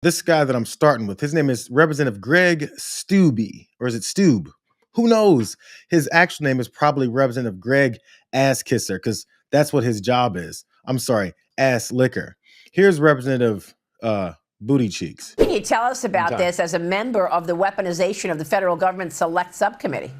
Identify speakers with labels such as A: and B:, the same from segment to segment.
A: This guy that I'm starting with, his name is Representative Greg Steube, or is it Steube? Who knows? His actual name is probably Representative Greg Ass Kisser, because that's what his job is. I'm sorry, ass licker. Here's Representative Booty Cheeks.
B: Can you tell us about this as a member of the weaponization of the federal government select subcommittee?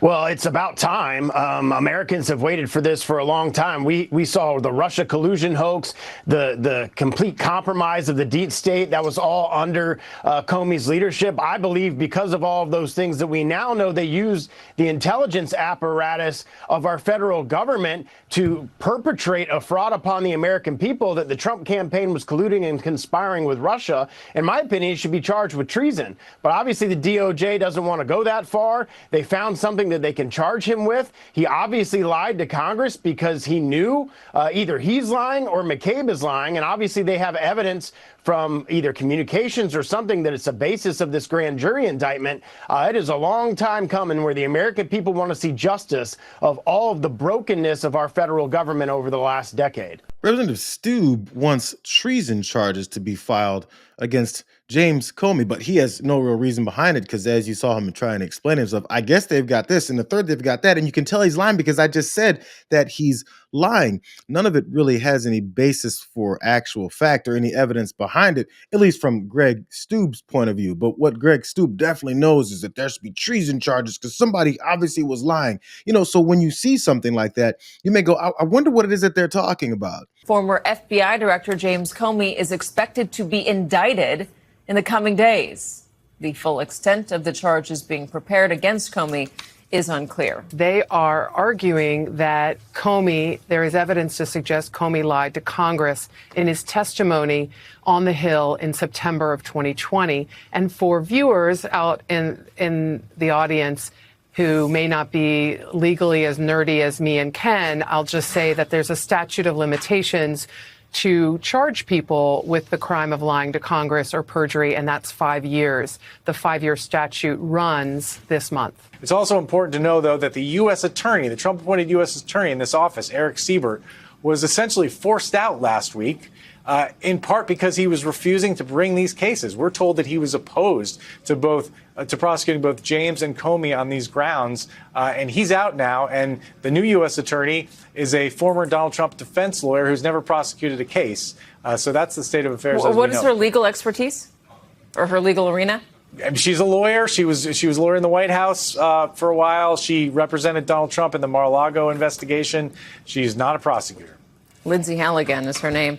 C: Well, it's about time. Americans have waited for this for a long time. We saw the Russia collusion hoax, the complete compromise of the deep state. That was all under Comey's leadership. I believe because of all of those things that we now know, they used the intelligence apparatus of our federal government to perpetrate a fraud upon the American people, that the Trump campaign was colluding and conspiring with Russia. In my opinion, he should be charged with treason. But obviously the DOJ doesn't want to go that far. They found something that they can charge him with. He obviously lied to Congress because he knew either he's lying or McCabe is lying. And obviously they have evidence from either communications or something that it's a basis of this grand jury indictment. It is a long time coming where the American people want to see justice of all of the brokenness of our federal government over the last decade.
A: Representative Steube wants treason charges to be filed against James Comey, but he has no real reason behind it, because as you saw him try and explain himself, I guess they've got this, and the third they've got that, and you can tell he's lying because I just said that he's lying. None of it really has any basis for actual fact or any evidence behind it, at least from Greg Stoobe's point of view. But what Greg Steube definitely knows is that there should be treason charges because somebody obviously was lying. You know, so when you see something like that, you may go, I wonder what it is that they're talking about.
D: Former FBI Director James Comey is expected to be indicted in the coming days. The full extent of the charges being prepared against Comey is unclear.
E: They are arguing that there is evidence to suggest Comey lied to Congress in his testimony on the Hill in September of 2020. And for viewers out in the audience who may not be legally as nerdy as me and Ken, I'll just say that there's a statute of limitations to charge people with the crime of lying to Congress or perjury, and that's 5 years. The 5-year statute runs this month.
F: It's also important to know, though, that the U.S. attorney, the Trump-appointed U.S. attorney in this office, Eric Siebert, was essentially forced out last week, in part because he was refusing to bring these cases. We're told that he was opposed to prosecuting both James and Comey on these grounds, and he's out now. And the new U.S. attorney is a former Donald Trump defense lawyer who's never prosecuted a case. So that's the state of affairs.
D: What is her legal expertise, or her legal arena?
F: She's a lawyer. She was a lawyer in the White House for a while. She represented Donald Trump in the Mar-a-Lago investigation. She's not a prosecutor.
D: Lindsay Halligan is her name.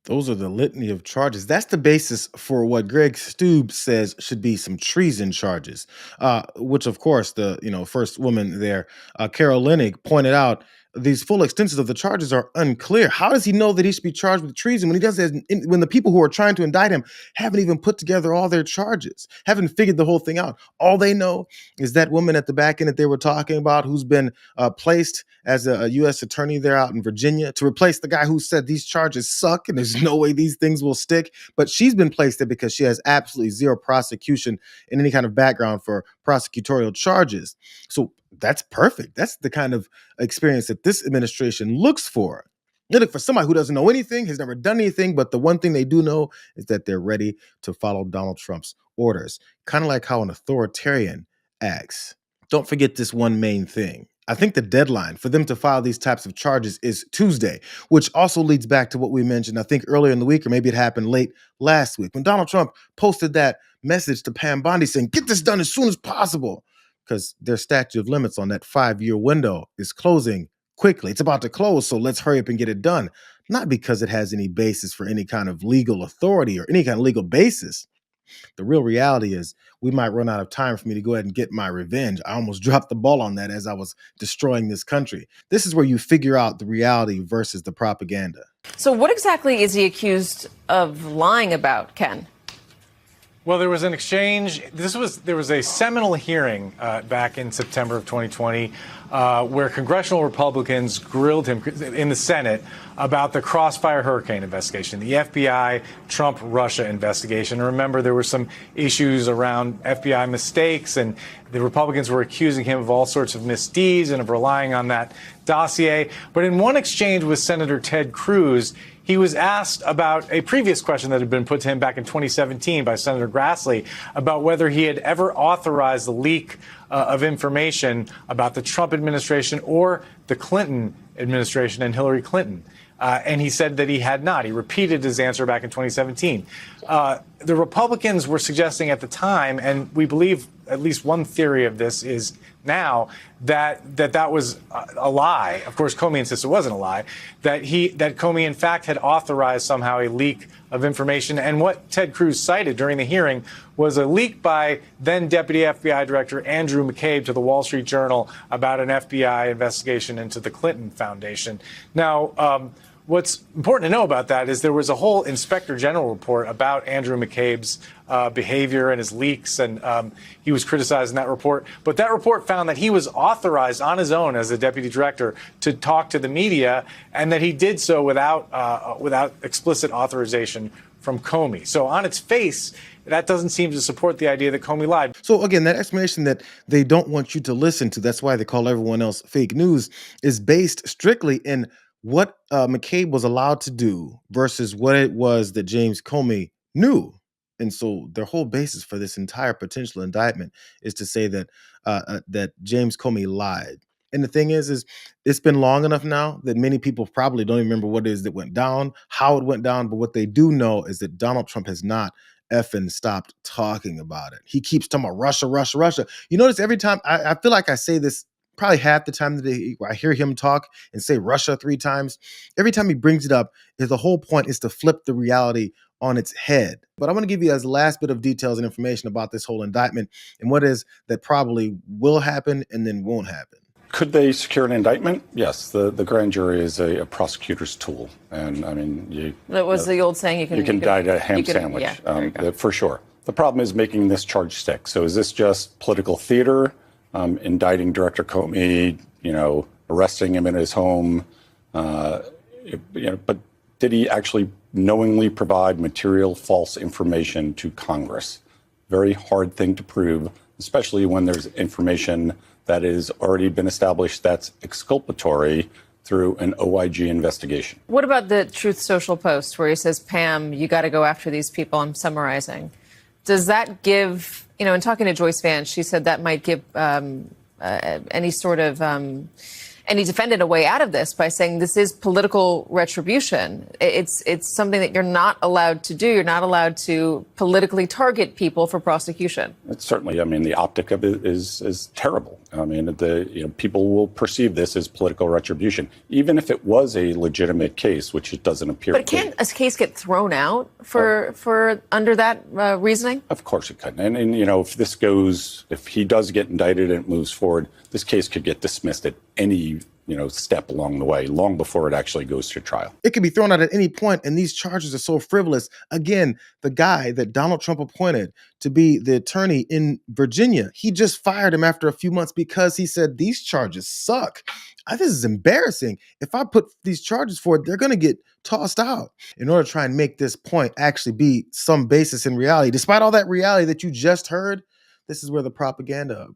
A: Those are the litany of charges. That's the basis for what Greg Steube says should be some treason charges, which, of course, the first woman there, Carol Leonnig, pointed out. These full extensions of the charges are unclear. How does he know that he should be charged with treason when he does when the people who are trying to indict him haven't even put together all their charges, haven't figured the whole thing out? All they know is that woman at the back end that they were talking about, who's been placed as a U.S. attorney there out in Virginia to replace the guy who said these charges suck and there's no way these things will stick. But she's been placed there because she has absolutely zero prosecution in any kind of background for prosecutorial charges. So that's perfect. That's the kind of experience that this administration looks for. They look for somebody who doesn't know anything, has never done anything, but the one thing they do know is that they're ready to follow Donald Trump's orders, kind of like how an authoritarian acts. Don't forget this one main thing. I think the deadline for them to file these types of charges is Tuesday, which also leads back to what we mentioned, I think, earlier in the week, or maybe it happened late last week, when Donald Trump posted that message to Pam Bondi saying, get this done as soon as possible, because their statute of limits on that 5-year window is closing quickly. It's about to close, so let's hurry up and get it done. Not because it has any basis for any kind of legal authority or any kind of legal basis. The real reality is we might run out of time for me to go ahead and get my revenge. I almost dropped the ball on that as I was destroying this country. This is where you figure out the reality versus the propaganda.
D: So what exactly is he accused of lying about, Ken?
F: Well, there was an exchange. There was a seminal hearing back in September of 2020 where congressional Republicans grilled him in the Senate about the Crossfire Hurricane investigation, the FBI Trump-Russia investigation. And remember, there were some issues around FBI mistakes, and the Republicans were accusing him of all sorts of misdeeds and of relying on that dossier. But in one exchange with Senator Ted Cruz, he was asked about a previous question that had been put to him back in 2017 by Senator Grassley about whether he had ever authorized the leak of information about the Trump administration or the Clinton administration and Hillary Clinton. And he said that he had not. He repeated his answer back in 2017. The Republicans were suggesting at the time, and we believe at least one theory of this is now, that was a lie. Of course, Comey insists it wasn't a lie. That Comey, in fact, had authorized somehow a leak of information. And what Ted Cruz cited during the hearing was a leak by then Deputy FBI Director Andrew McCabe to the Wall Street Journal about an FBI investigation into the Clinton Foundation. Now, what's important to know about that is there was a whole Inspector General report about Andrew McCabe's behavior and his leaks, and he was criticized in that report. But that report found that he was authorized on his own as the deputy director to talk to the media, and that he did so without explicit authorization from Comey. So on its face, that doesn't seem to support the idea that Comey lied.
A: So again, that explanation that they don't want you to listen to, that's why they call everyone else fake news, is based strictly in what McCabe was allowed to do versus what it was that James Comey knew. And so their whole basis for this entire potential indictment is to say that that James Comey lied. And the thing is it's been long enough now that many people probably don't even remember what it is that went down, how it went down. But what they do know is that Donald Trump has not effing stopped talking about it. He keeps talking about Russia, Russia, Russia. You notice every time I feel like I say this probably half the time that I hear him talk and say Russia 3 times. Every time he brings it up, the whole point is to flip the reality on its head. But I'm going to give you as the last bit of details and information about this whole indictment and what is that probably will happen and then won't happen.
G: Could they secure an indictment? Yes, the grand jury is a prosecutor's tool, and I mean,
D: that was the old saying: you can
G: indict a ham sandwich, for sure. The problem is making this charge stick. So is this just political theater? Indicting Director Comey, arresting him in his home, but did he actually knowingly provide material false information to Congress? Very hard thing to prove, especially when there's information that has already been established that's exculpatory through an OIG investigation.
D: What about the Truth Social post where he says, Pam, you got to go after these people? I'm summarizing. Does that give, in talking to Joyce Vance, she said that might give any defendant a way out of this by saying this is political retribution. It's something that you're not allowed to do. You're not allowed to politically target people for prosecution.
G: It's certainly, the optic of it is terrible. People will perceive this as political retribution, even if it was a legitimate case, which it doesn't appear.
D: But can a case get thrown out for under that reasoning?
G: Of course it can. And if he does get indicted and it moves forward, this case could get dismissed at any step along the way, long before it actually goes to trial.
A: It can be thrown out at any point, and these charges are so frivolous. Again, the guy that Donald Trump appointed to be the attorney in Virginia, he just fired him after a few months because he said, these charges suck. This is embarrassing. If I put these charges forward, they're going to get tossed out. In order to try and make this point actually be some basis in reality, despite all that reality that you just heard, this is where the propaganda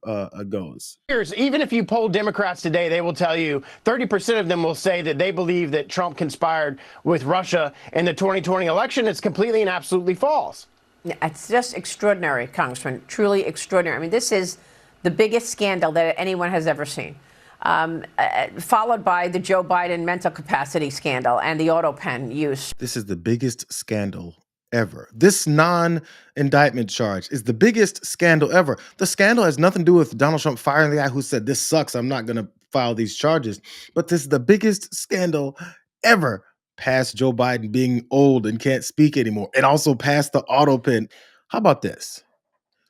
A: goes.
C: Even if you poll Democrats today, they will tell you 30% of them will say that they believe that Trump conspired with Russia in the 2020 election. It's completely and absolutely false.
B: It's just extraordinary, Congressman, truly extraordinary. This is the biggest scandal that anyone has ever seen, followed by the Joe Biden mental capacity scandal and the auto pen use.
A: This is the biggest scandal ever. This non-indictment charge is the biggest scandal ever. The scandal has nothing to do with Donald Trump firing the guy who said, this sucks, I'm not going to file these charges. But this is the biggest scandal ever, past Joe Biden being old and can't speak anymore, and also past the auto pen. How about this?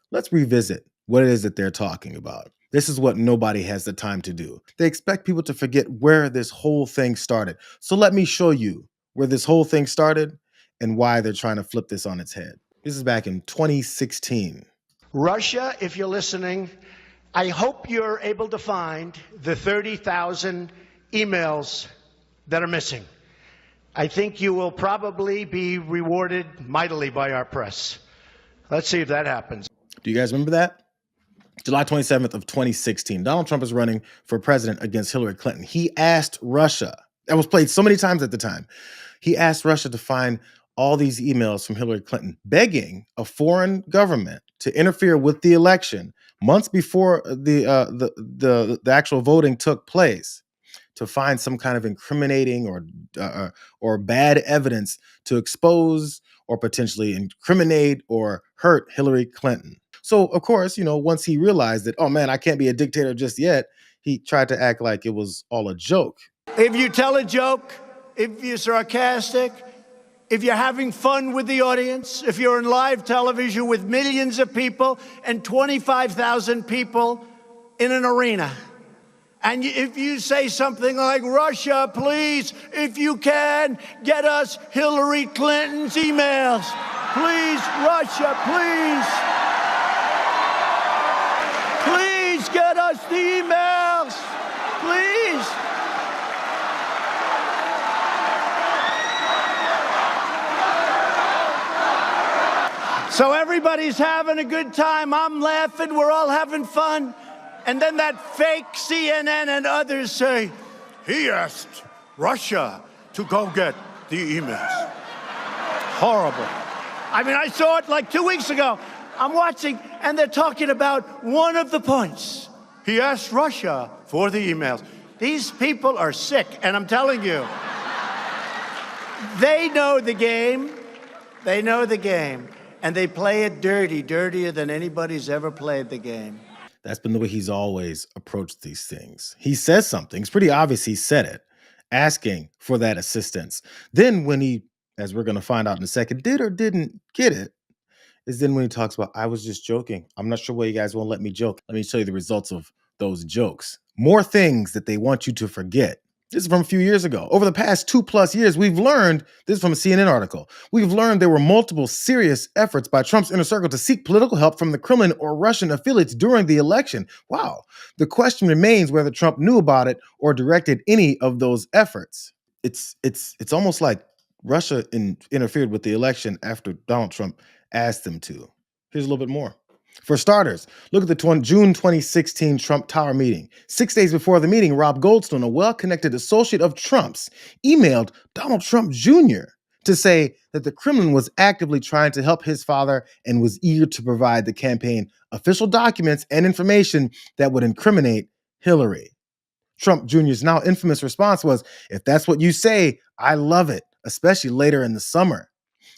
A: Let's revisit what it is that they're talking about. This is what nobody has the time to do. They expect people to forget where this whole thing started. So let me show you where this whole thing started and why they're trying to flip this on its head. This is back in 2016.
H: Russia, if you're listening, I hope you're able to find the 30,000 emails that are missing. I think you will probably be rewarded mightily by our press. Let's see if that happens.
A: Do you guys remember that? July 27th of 2016, Donald Trump is running for president against Hillary Clinton. He asked Russia That was played so many times at the time. He asked Russia to find all these emails from Hillary Clinton begging a foreign government to interfere with the election months before the actual voting took place, to find some kind of incriminating or bad evidence to expose or potentially incriminate or hurt Hillary Clinton. So, of course, once he realized that, oh man, I can't be a dictator just yet, he tried to act like it was all a joke.
H: If you tell a joke, if you're sarcastic, if you're having fun with the audience, if you're in live television with millions of people and 25,000 people in an arena, and if you say something like, Russia, please, if you can, get us Hillary Clinton's emails. Please, Russia, please. Please get us the emails. Please. So everybody's having a good time. I'm laughing. We're all having fun. And then that fake CNN and others say, he asked Russia to go get the emails. Horrible. I mean, I saw it like 2 weeks ago. I'm watching, and they're talking about one of the points. He asked Russia for the emails. These people are sick, and I'm telling you, they know the game. They know the game. And they play it dirty, dirtier than anybody's ever played the game.
A: That's been the way he's always approached these things. He says something, it's pretty obvious he said it, asking for that assistance. Then when he, as we're going to find out in a second, did or didn't get it, is then when he talks about, I was just joking. I'm not sure why you guys won't let me joke. Let me show you the results of those jokes. More things that they want you to forget. This is from a few years ago. Over the past 2+ years, we've learned, this is from a CNN article, we've learned there were multiple serious efforts by Trump's inner circle to seek political help from the Kremlin or Russian affiliates during the election. Wow. The question remains whether Trump knew about it or directed any of those efforts. It's almost like Russia interfered with the election after Donald Trump asked them to. Here's a little bit more. For starters, look at the June 2016 Trump Tower meeting. 6 days before the meeting, Rob Goldstone, a well-connected associate of Trump's, emailed Donald Trump Jr. to say that the Kremlin was actively trying to help his father and was eager to provide the campaign official documents and information that would incriminate Hillary. Trump Jr.'s now infamous response was, if that's what you say, I love it, especially later in the summer.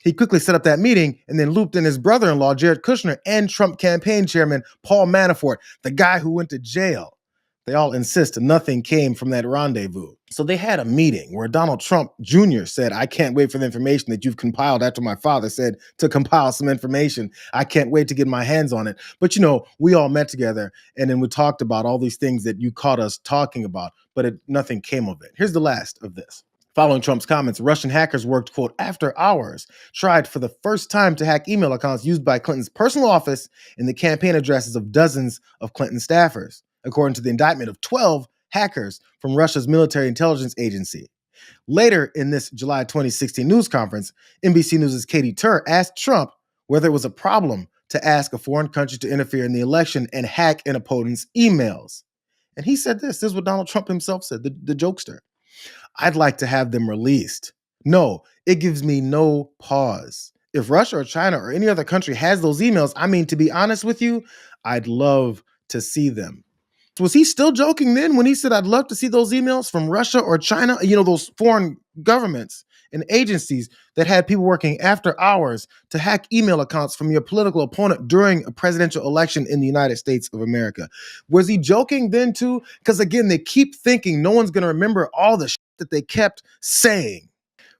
A: He quickly set up that meeting and then looped in his brother-in-law, Jared Kushner, and Trump campaign chairman, Paul Manafort, the guy who went to jail. They all insist nothing came from that rendezvous. So they had a meeting where Donald Trump Jr. said, I can't wait for the information that you've compiled after my father said to compile some information. I can't wait to get my hands on it. But, we all met together and then we talked about all these things that you caught us talking about, but nothing came of it. Here's the last of this. Following Trump's comments, Russian hackers worked, quote, after hours, tried for the first time to hack email accounts used by Clinton's personal office and the campaign addresses of dozens of Clinton staffers, according to the indictment of 12 hackers from Russia's military intelligence agency. Later in this July 2016 news conference, NBC News' Katie Tur asked Trump whether it was a problem to ask a foreign country to interfere in the election and hack an opponent's emails. And he said this is what Donald Trump himself said, the jokester. I'd like to have them released. No, it gives me no pause. If Russia or China or any other country has those emails, to be honest with you, I'd love to see them. Was he still joking then when he said, I'd love to see those emails from Russia or China? Those foreign governments and agencies that had people working after hours to hack email accounts from your political opponent during a presidential election in the United States of America. Was he joking then too? Because again, they keep thinking no one's going to remember all the shit that they kept saying.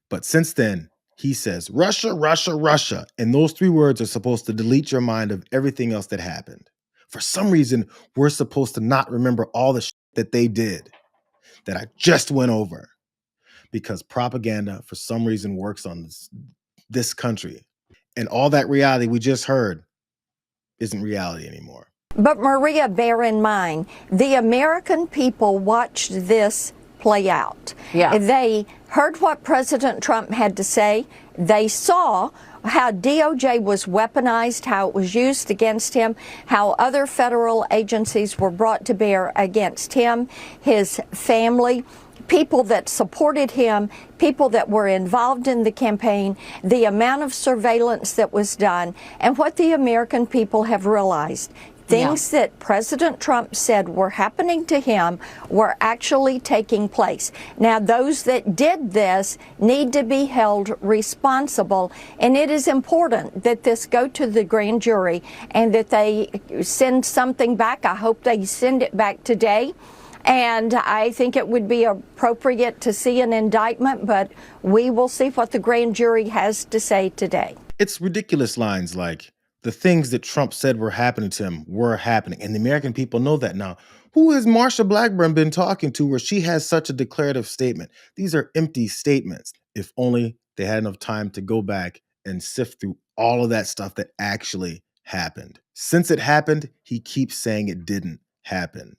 A: But since then, he says, Russia, Russia, Russia. And those 3 words are supposed to delete your mind of everything else that happened. For some reason, we're supposed to not remember all the shit that they did, that I just went over. Because propaganda, for some reason, works on this country. And all that reality we just heard isn't reality anymore.
I: But Maria, bear in mind, the American people watched this play out.
B: Yeah.
I: They heard what President Trump had to say. They saw how DOJ was weaponized, how it was used against him, how other federal agencies were brought to bear against him, his family, people that supported him, people that were involved in the campaign, the amount of surveillance that was done, and what the American people have realized. Things that President Trump said were happening to him were actually taking place. Now, those that did this need to be held responsible, and it is important that this go to the grand jury and that they send something back. I hope they send it back today. And I think it would be appropriate to see an indictment, but we will see what the grand jury has to say today.
A: It's ridiculous lines like, the things that Trump said were happening to him were happening. And the American people know that now. Who has Marsha Blackburn been talking to where she has such a declarative statement? These are empty statements. If only they had enough time to go back and sift through all of that stuff that actually happened. Since it happened, he keeps saying it didn't happen.